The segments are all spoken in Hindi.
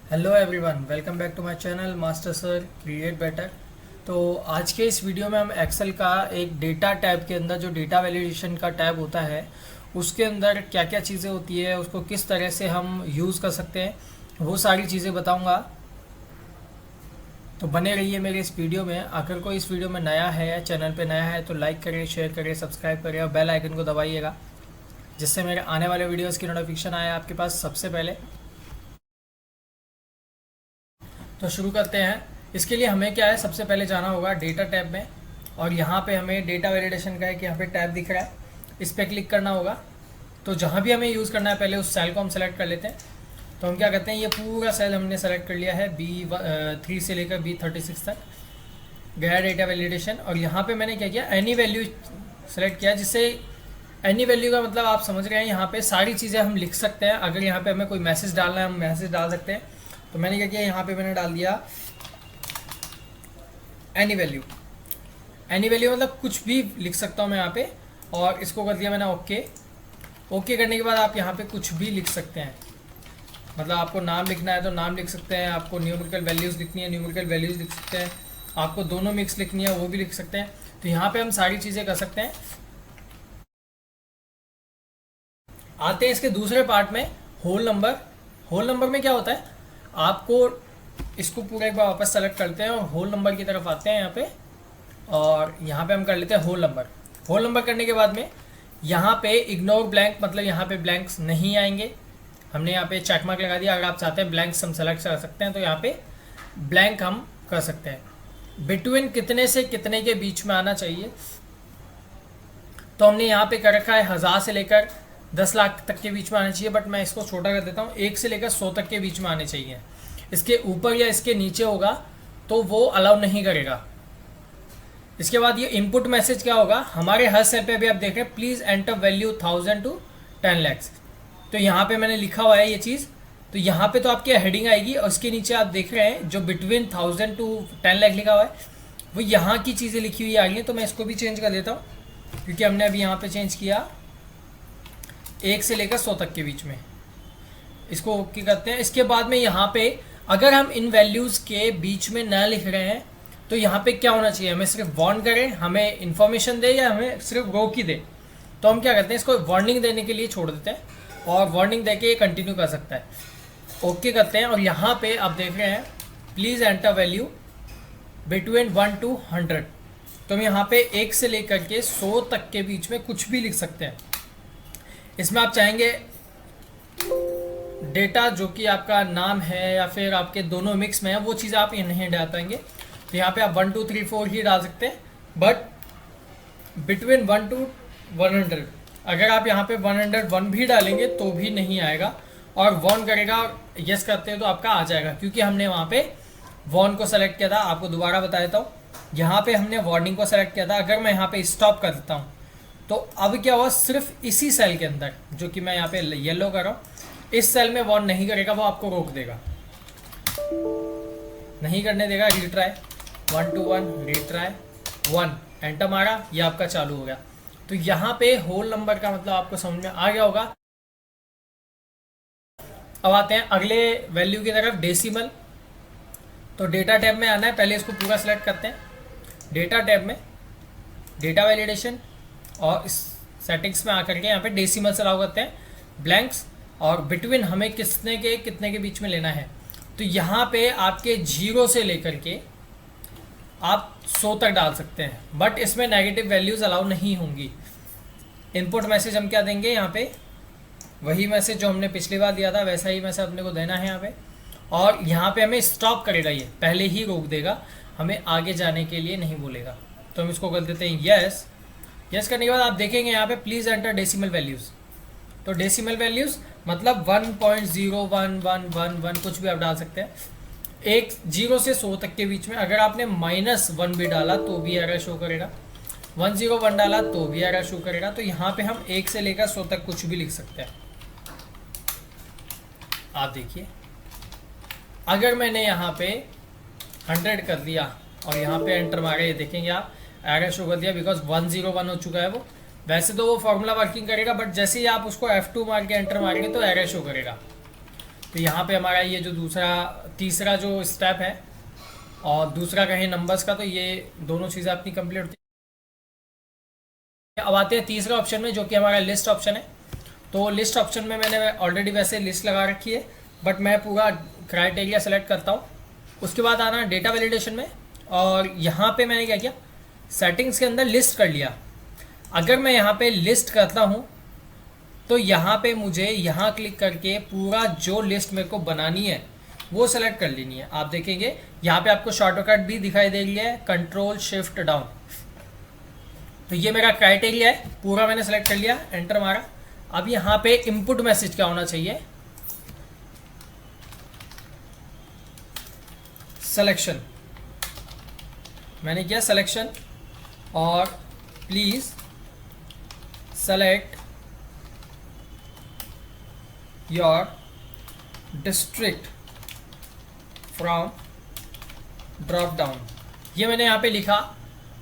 Hello everyone, welcome back to my channel master sir create better. तो आज के इस वीडियो में हम एक्सेल का एक डेटा टैब के अंदर जो डेटा वैलिडेशन का टैब होता है उसके अंदर क्या क्या चीज़ें होती है, उसको किस तरह से हम यूज़ कर सकते हैं, वो सारी चीज़ें बताऊंगा। तो बने रहिए मेरे इस वीडियो में। अगर कोई इस वीडियो में नया है या चैनल पे नया है तो लाइक करें, शेयर करें, सब्सक्राइब करें और बेल आइकन को दबाइएगा, जिससे मेरे आने वाले वीडियोज़ की नोटिफिकेशन आए आपके पास सबसे पहले। तो शुरू करते हैं। इसके लिए हमें क्या है, सबसे पहले जाना होगा डेटा टैब में, और यहाँ पे हमें डेटा वैलिडेशन का है कि यहाँ पे टैब दिख रहा है, इस पर क्लिक करना होगा। तो जहाँ भी हमें यूज़ करना है पहले उस सेल को हम सेलेक्ट कर लेते हैं। तो हम क्या करते हैं, ये पूरा सेल हमने सेलेक्ट कर लिया है, B3 से लेकर B36 तक गया डेटा वैलिडेशन। और यहाँ पे मैंने क्या किया, एनी वैल्यू सेलेक्ट किया, जिससे एनी वैल्यू का मतलब आप समझ रहे हैं, यहाँ पे सारी चीज़ें हम लिख सकते हैं। अगर यहाँ पे हमें कोई मैसेज डालना है हम मैसेज डाल सकते हैं। तो मैंने क्या किया, यहाँ पे मैंने डाल दिया एनी वैल्यू। एनी वैल्यू मतलब कुछ भी लिख सकता हूँ मैं यहाँ पे, और इसको कर दिया मैंने ओके। ओके करने के बाद आप यहाँ पे कुछ भी लिख सकते हैं, मतलब आपको नाम लिखना है तो नाम लिख सकते हैं, आपको न्यूमेरिकल वैल्यूज़ लिखनी है न्यूमेरिकल वैल्यूज़ लिख सकते हैं, आपको दोनों मिक्स लिखनी है वो भी लिख सकते हैं। तो यहाँ पे हम सारी चीज़ें कर सकते हैं। आते हैं इसके दूसरे पार्ट में, होल नंबर। होल नंबर में क्या होता है, आपको इसको पूरा एक बार वापस सेलेक्ट करते हैं और होल नंबर की तरफ आते हैं यहाँ पे, और यहाँ पे हम कर लेते हैं होल नंबर। होल नंबर करने के बाद में यहाँ पे इग्नोर ब्लैंक, मतलब यहाँ पे ब्लैंक्स नहीं आएंगे। हमने यहाँ पे चेक मार्क लगा दिया। अगर आप चाहते हैं ब्लैंक्स हम सेलेक्ट कर सकते हैं, तो यहाँ पे ब्लैंक हम कर सकते हैं। बिटवीन कितने से कितने के बीच में आना चाहिए, तो हमने यहाँ पे कर रखा है 1000 से लेकर 10 लाख तक के बीच में आना चाहिए, बट मैं इसको छोटा कर देता हूँ, 1 से लेकर 100 तक के बीच में आने चाहिए। इसके ऊपर या इसके नीचे होगा तो वो अलाउ नहीं करेगा। इसके बाद ये इनपुट मैसेज क्या होगा, हमारे हर सेल पे भी आप देख रहे हैं, please enter value 1000 to 10 lakhs। तो यहाँ पे मैंने लिखा हुआ है ये चीज़, तो यहाँ पे तो आपकी हेडिंग आएगी, और उसके नीचे आप देख रहे हैं जो बिटवीन 1000 to 10 लाख लिखा हुआ है, वो यहाँ की चीज़ें लिखी हुई आ रही हैं। तो मैं इसको भी चेंज कर देता हूँ, क्योंकि हमने अभी यहाँ पे चेंज किया 1 से लेकर 100 तक के बीच में। इसको ओके करते हैं। इसके बाद में यहाँ पे अगर हम इन वैल्यूज़ के बीच में न लिख रहे हैं तो यहाँ पे क्या होना चाहिए, हमें सिर्फ वार्न करें, हमें इन्फॉर्मेशन दे, या हमें सिर्फ रोक ही दे। तो हम क्या करते हैं, इसको वार्निंग देने के लिए छोड़ देते हैं, और वार्निंग दे के ये कंटिन्यू कर सकता है। ओके करते हैं, और यहाँ पे आप देख रहे हैं please enter value between 1 to 100। तो हम यहाँ पे 1 से लेकर के 100 तक के बीच में कुछ भी लिख सकते हैं। इसमें आप चाहेंगे डेटा जो कि आपका नाम है या फिर आपके दोनों मिक्स में है, वो चीज़ आप नहीं डाल पाएंगे। तो यहाँ पे आप 1 2 3 4 ही डाल सकते हैं, बट बिटवीन 1 to 100 अगर आप यहाँ पे 101 भी डालेंगे तो भी नहीं आएगा, और वॉन करेगा यस करते हैं तो आपका आ जाएगा, क्योंकि हमने वहाँ पे वॉन को सेलेक्ट किया था। आपको दोबारा बता देता हूँ, यहाँ पे हमने वार्निंग को सेलेक्ट किया था। अगर मैं यहाँ पे स्टॉप कर देता हूँ तो अब क्या हुआ, सिर्फ इसी सेल के अंदर जो कि मैं यहाँ पे येलो कर रहा हूँ, इस सेल में वॉन नहीं करेगा, वो आपको रोक देगा, नहीं करने देगा। रिट्राई 1 to 1, रिट्राई 1, एंटर मारा, ये आपका चालू हो गया। तो यहाँ पे होल नंबर का मतलब आपको समझ में आ गया होगा। अब आते हैं अगले वैल्यू की तरफ, डेसिमल। तो डेटा टैब में आना है, पहले इसको पूरा सेलेक्ट करते हैं। डेटा टैब में डेटा वैलिडेशन, और इस सेटिंग्स में आकर के यहाँ पे डेसिमल से अलाउ करते हैं ब्लैंक्स, और बिटवीन हमें कितने के बीच में लेना है। तो यहाँ पे आपके 0 से लेकर के आप 100 तक डाल सकते हैं, बट इसमें नेगेटिव वैल्यूज़ अलाउ नहीं होंगी। इनपुट मैसेज हम क्या देंगे, यहाँ पे वही मैसेज जो हमने पिछली बार दिया था वैसा ही मैसेज अपने को देना है यहाँ पे। और यहाँ पे हमें स्टॉप करेगा, ये पहले ही रोक देगा, हमें आगे जाने के लिए नहीं बोलेगा। तो हम इसको कर देते हैं यस। यस करने के बाद आप देखेंगे यहाँ पे प्लीज़ एंटर डेसिमल वैल्यूज़। तो डेसिमल वैल्यूज़ मतलब 1.0111 कुछ भी आप डाल सकते हैं, 0 से 100 तक के बीच में। अगर आपने -1 भी डाला तो भी एरर शो करेगा, 101 डाला तो भी एरर शो करेगा। तो यहाँ पे हम 1 से लेकर 100 तक कुछ भी लिख सकते हैं। आप देखिए, अगर मैंने यहाँ पे 100 कर दिया और यहाँ पे एंटर मारा, ये देखेंगे आप एरर शो कर दिया, बिकॉज 101 हो चुका है वो। वैसे तो वो फॉर्मूला वर्किंग करेगा, बट जैसे ही आप उसको F2 मार के एंटर मारेंगे तो एरर शो करेगा। तो यहाँ पे हमारा ये जो तीसरा जो स्टेप है और दूसरा कहें नंबर्स का, तो ये दोनों चीज़ें अपनी कंप्लीट होती है। अब आते हैं तीसरा ऑप्शन में, जो कि हमारा लिस्ट ऑप्शन है। तो लिस्ट ऑप्शन में मैंने ऑलरेडी वैसे लिस्ट लगा रखी है, बट मैं पूरा क्राइटेरिया सेलेक्ट करता हूँ। उसके बाद आना डेटा वैलिडेशन में, और यहाँ पे मैंने क्या किया, सेटिंग्स के अंदर लिस्ट कर लिया। अगर मैं यहाँ पे लिस्ट करता हूँ तो यहाँ पे मुझे यहाँ क्लिक करके पूरा जो लिस्ट मेरे को बनानी है वो सेलेक्ट कर लेनी है। आप देखेंगे यहाँ पे आपको शॉर्टकट भी दिखाई दे रही है, कंट्रोल शिफ्ट डाउन। तो ये मेरा क्राइटेरिया है, पूरा मैंने सेलेक्ट कर लिया, एंटर मारा। अब यहाँ पे इनपुट मैसेज क्या होना चाहिए, सिलेक्शन, मैंने किया सिलेक्शन, और please select your district from drop down, ये मैंने यहाँ पे लिखा।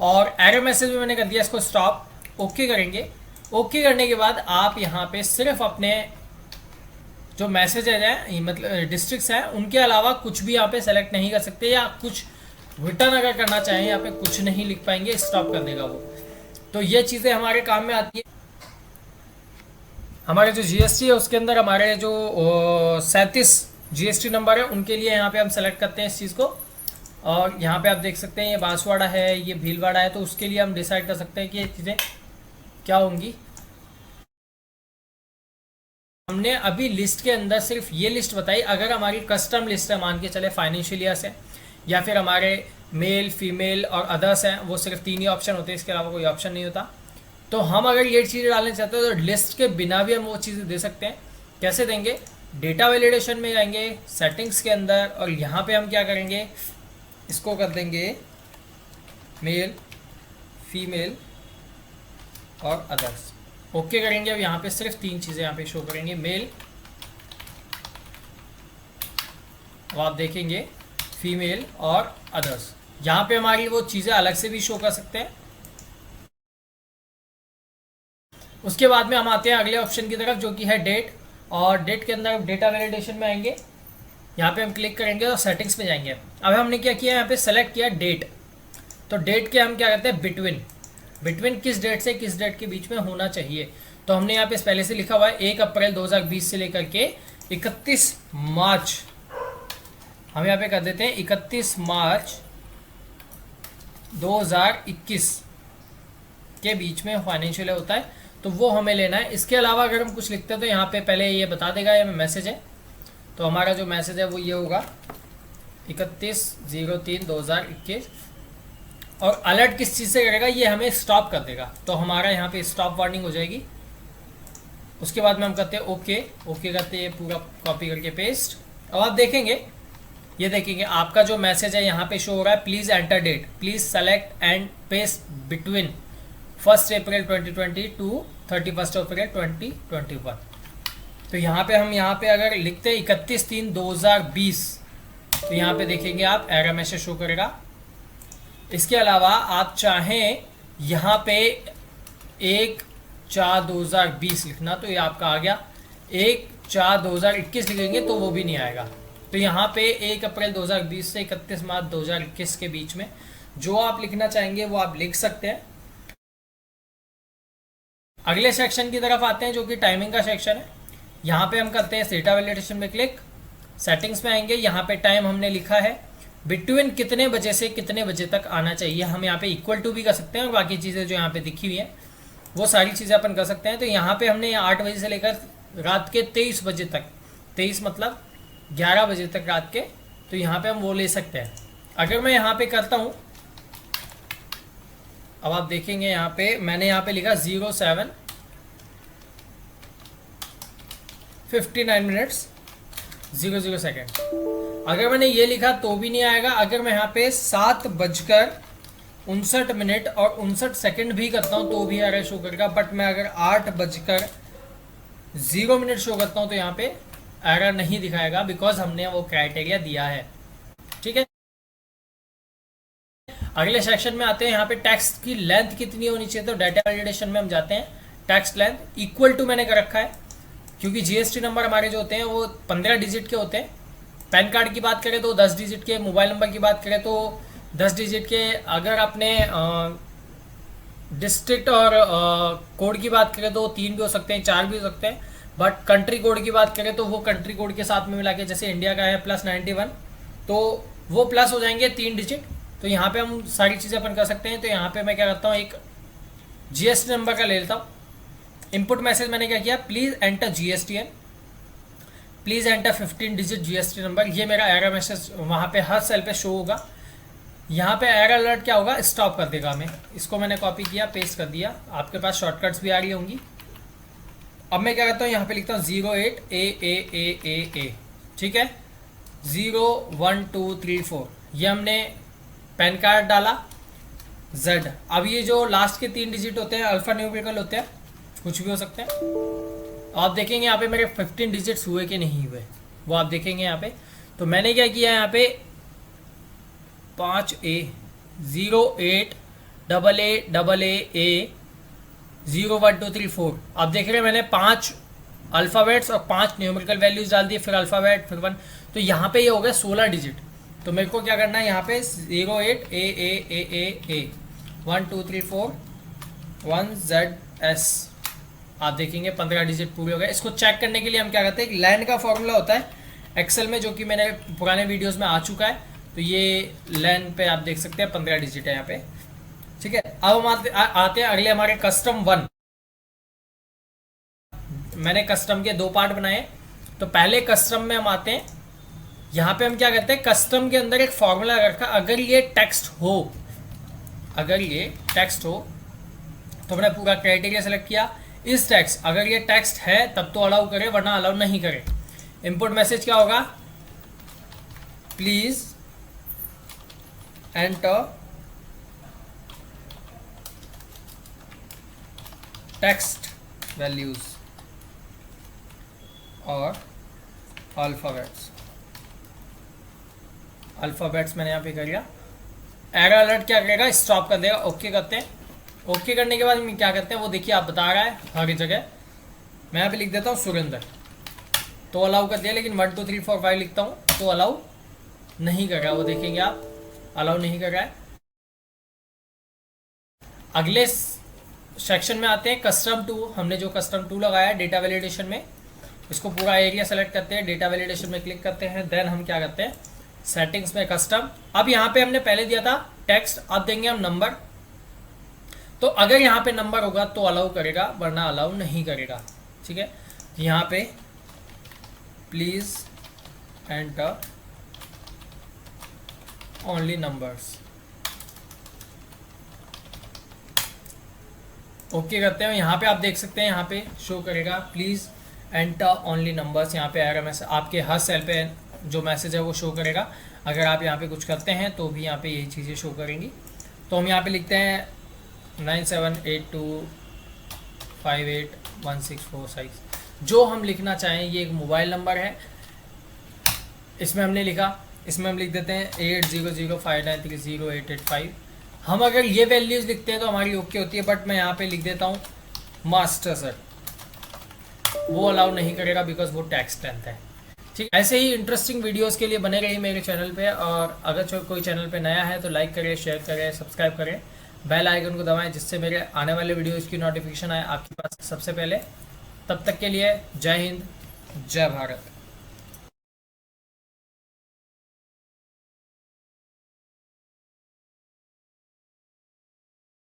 और एरर मैसेज में मैंने कर दिया इसको स्टॉप, ओके करेंगे। ओके करने के बाद आप यहाँ पे सिर्फ अपने जो मैसेजेज हैं, मतलब डिस्ट्रिक्ट्स हैं, उनके अलावा कुछ भी यहाँ पे सेलेक्ट नहीं कर सकते, या कुछ रिटर्न अगर करना चाहें यहाँ पे कुछ नहीं लिख पाएंगे, स्टॉप कर देगा वो। तो ये चीज़ें हमारे काम में आती है। हमारे जो जीएसटी है उसके अंदर हमारे जो 37 जीएसटी नंबर है उनके लिए यहाँ पे हम सेलेक्ट करते हैं इस चीज़ को। और यहाँ पे आप देख सकते हैं ये बांसवाड़ा है, ये भीलवाड़ा है, तो उसके लिए हम डिसाइड कर सकते हैं कि ये चीज़ें क्या होंगी। हमने अभी लिस्ट के अंदर सिर्फ ये लिस्ट बताई। अगर हमारी कस्टम लिस्ट है, मान के चले फाइनेंशियल ईयर्स है, या फिर हमारे मेल फीमेल और अदर्स हैं, वो सिर्फ 3 ही ऑप्शन होते हैं, इसके अलावा कोई ऑप्शन नहीं होता। तो हम अगर ये चीज़ें डालना चाहते हैं तो लिस्ट के बिना भी हम वो चीज़ें दे सकते हैं। कैसे देंगे, डेटा वैलिडेशन में जाएंगे, सेटिंग्स के अंदर, और यहाँ पे हम क्या करेंगे, इसको कर देंगे मेल फीमेल और अदर्स, ओके करेंगे। अब यहाँ पे सिर्फ 3 चीज़ें यहाँ पे शो करेंगे, मेल, अब आप देखेंगे फीमेल और अदर्स। यहाँ पे हमारी वो चीज़ें अलग से भी शो कर सकते हैं। उसके बाद में हम आते हैं अगले ऑप्शन की तरफ, जो कि है डेट। और डेट के अंदर डेटा वैलिडेशन में आएंगे, यहाँ पे हम क्लिक करेंगे और सेटिंग्स में जाएंगे। अब हमने क्या किया, यहाँ पे सेलेक्ट किया डेट। तो डेट के हम क्या करते हैं, बिटवीन किस डेट से किस डेट के बीच में होना चाहिए। तो हमने यहाँ पे पहले से लिखा हुआ है 1 अप्रैल 2020 से लेकर के 31 मार्च, हम यहाँ पे कर देते हैं 31 मार्च 2021 के बीच में फाइनेंशियल होता है, तो वो हमें लेना है। इसके अलावा अगर हम कुछ लिखते हैं तो यहाँ पे पहले ये बता देगा, ये मैसेज है, तो हमारा जो मैसेज है वो ये होगा 31/03/2021। और अलर्ट किस चीज़ से करेगा, ये हमें स्टॉप कर देगा, तो हमारा यहाँ पे स्टॉप वार्निंग हो जाएगी। उसके बाद में हम करते हैं ओके करते हैं, ये पूरा कॉपी करके पेस्ट। अब आप देखेंगे, ये देखेंगे आपका जो मैसेज है यहाँ पे शो हो रहा है, please enter date, please select and paste between 1 April 2020 to 31 April 2021। तो यहाँ पे हम यहाँ पे अगर लिखते हैं 31/3/2020, तो यहाँ पे देखेंगे आप एरर मैसेज शो करेगा। इसके अलावा आप चाहें यहाँ पे 1/4/2020 लिखना, तो ये आपका आ गया। 1/4/2021 लिखेंगे तो वो भी नहीं आएगा। तो यहाँ पे 1 अप्रैल 2020 से 31 मार्च 2021 के बीच में जो आप लिखना चाहेंगे वो आप लिख सकते हैं। अगले सेक्शन की तरफ आते हैं, जो कि टाइमिंग का सेक्शन है। यहाँ पे हम करते हैं डेटा वैलिडेशन में क्लिक, सेटिंग्स में आएंगे। यहाँ पे टाइम हमने लिखा है बिटवीन कितने बजे से कितने बजे तक आना चाहिए। हम यहाँ पे इक्वल टू भी कर सकते हैं, और बाकी चीज़ें जो यहाँ पे दिखी हुई हैं वो सारी चीज़ें अपन कर सकते हैं। तो यहाँ पे हमने 8 बजे से लेकर रात के 23 बजे तक, 23 मतलब 11 बजे तक रात के, तो यहाँ पे हम वो ले सकते हैं। अगर मैं यहाँ पे करता हूँ, अब आप देखेंगे यहाँ पे मैंने यहाँ पे लिखा 07:59 अगर मैंने ये लिखा तो भी नहीं आएगा। अगर मैं यहाँ पे 7:59 और 59 भी करता हूँ तो भी एरर शो करेगा। बट मैं अगर 8:0 शो करता हूँ तो यहाँ पे एरर नहीं दिखाएगा, बिकॉज हमने वो क्राइटेरिया दिया है। ठीक है, अगले सेक्शन में आते हैं। यहाँ पे टेक्स्ट की लेंथ कितनी होनी चाहिए, तो डाटा वैलिडेशन में हम जाते हैं। टेक्स्ट लेंथ इक्वल टू मैंने कर रखा है, क्योंकि जीएसटी नंबर हमारे जो होते हैं वो 15 डिजिट के होते हैं। पैन कार्ड की बात करें तो 10 डिजिट के, मोबाइल नंबर की बात करें तो 10 डिजिट के। अगर आपने डिस्ट्रिक्ट और कोड की बात करें तो 3 भी हो सकते हैं, 4 भी हो सकते हैं। बट कंट्री कोड की बात करें तो वो कंट्री कोड के साथ में मिला के, जैसे इंडिया का है +91, तो वो प्लस हो जाएंगे 3 डिजिट। तो यहाँ पे हम सारी चीज़ें अपन कर सकते हैं। तो यहाँ पे मैं क्या करता हूँ, एक जीएसटी नंबर का ले लेता हूँ। इनपुट मैसेज मैंने क्या किया, please enter GSTN, please enter 15 digit GST number. ये मेरा एरर मैसेज वहाँ पे हर सेल पे शो होगा। यहाँ पे एरर अलर्ट क्या होगा, स्टॉप कर देगा हमें। इसको मैंने कॉपी किया, पेस्ट कर दिया। आपके पास शॉर्टकट्स भी आ रही होंगी। अब मैं क्या करता हूँ, यहाँ पे लिखता हूँ 08 A। ठीक है, 0 1 2 3 4, ये हमने पैन कार्ड डाला। Z, अब ये जो लास्ट के 3 डिजिट होते हैं अल्फा न्यूमेरिकल होते हैं, कुछ भी हो सकते हैं। आप देखेंगे यहाँ पे मेरे 15 डिजिट्स हुए कि नहीं हुए, वो आप देखेंगे यहाँ पे। तो मैंने क्या किया, यहाँ पे 5A 08 AA 0 1 2 3 4। आप देख रहे हैं मैंने 5 अल्फ़ाबेट्स और 5 न्यूमेरिकल वैल्यूज डाल दिए, फिर अल्फ़ाबेट, फिर 1। तो यहाँ पे ये हो गया 16 डिजिट। तो मेरे को क्या करना है, यहाँ पे 08 A 1 2 3 4 1 ZS। आप देखेंगे 15 डिजिट पूरे हो गए। इसको चेक करने के लिए हम क्या करते हैं, एक लैंड का फॉर्मूला होता है एक्सेल में, जो कि मैंने पुराने वीडियोस में आ चुका है। तो ये लैंड पे आप देख सकते हैं 15 डिजिट है यहाँ पे। ठीक है, अब हम आते हैं अगले हमारे कस्टम 1। मैंने कस्टम के 2 पार्ट बनाए। तो पहले कस्टम में हम आते हैं। यहाँ पे हम क्या करते हैं, कस्टम के अंदर एक फॉर्मूला रखा, अगर ये टेक्स्ट हो, अगर ये टेक्स्ट हो तो मैंने पूरा क्राइटेरिया सेलेक्ट किया। इस टेक्स्ट, अगर ये टेक्स्ट है तब तो अलाउ करे, वरना अलाउ नहीं करे। इनपुट मैसेज क्या होगा, प्लीज एंटर टेक्स्ट वैल्यूज और अल्फ़ाबेट्स मैंने यहाँ पे कर लिया। एरर अलर्ट क्या करेगा, स्टॉप कर देगा। ओके करते हैं। ओके करने के बाद हम क्या करते हैं वो देखिए, आप बता रहा है हर जगह। मैं यहाँ पे लिख देता हूँ सुरेंद्र, तो अलाउ कर दिया। लेकिन 1 2 3 4 5 लिखता हूँ तो अलाउ नहीं कर रहा, वो देखेंगे आप, अलाउ नहीं कर रहा है। अगले सेक्शन में आते हैं, कस्टम 2। हमने जो कस्टम 2 लगाया है डेटा वैलिडेशन में, इसको पूरा एरिया सेलेक्ट करते हैं, डेटा वैलिडेशन में क्लिक करते हैं। देन हम क्या करते हैं, सेटिंग्स में कस्टम। अब यहाँ पे हमने पहले दिया था टेक्स्ट, अब देंगे हम नंबर। तो अगर यहाँ पे नंबर होगा तो अलाउ करेगा, वरना अलाउ नहीं करेगा। ठीक है, यहाँ पे please enter only numbers. Okay करते हैं। यहाँ पे आप देख सकते हैं, यहाँ पे शो करेगा प्लीज एंटर ओनली नंबर्स। यहाँ पे आएगा मैसेज, आपके हर सेल पे जो मैसेज है वो शो करेगा। अगर आप यहाँ पे कुछ करते हैं तो भी यहाँ पे यही चीज़ें शो करेंगी। तो हम यहाँ पे लिखते हैं 9782581646। जो हम लिखना चाहें, ये एक मोबाइल नंबर है, इसमें हमने लिखा, इसमें हम लिख देते हैं 8005930885। हम अगर ये वैल्यूज़ लिखते हैं तो हमारी ओके होती है। बट मैं यहाँ पे लिख देता हूँ मास्टर सर, वो अलाउ नहीं करेगा बिकॉज वो टैक्स लेंथ है। ठीक, ऐसे ही इंटरेस्टिंग वीडियोस के लिए बने रहिए मेरे चैनल पे। और अगर कोई चैनल पे नया है तो लाइक करें, शेयर करें, सब्सक्राइब करें, बेल आइकन को दबाएं, जिससे मेरे आने वाले वीडियोस की नोटिफिकेशन आए आपके पास सबसे पहले। तब तक के लिए जय हिंद, जय भारत।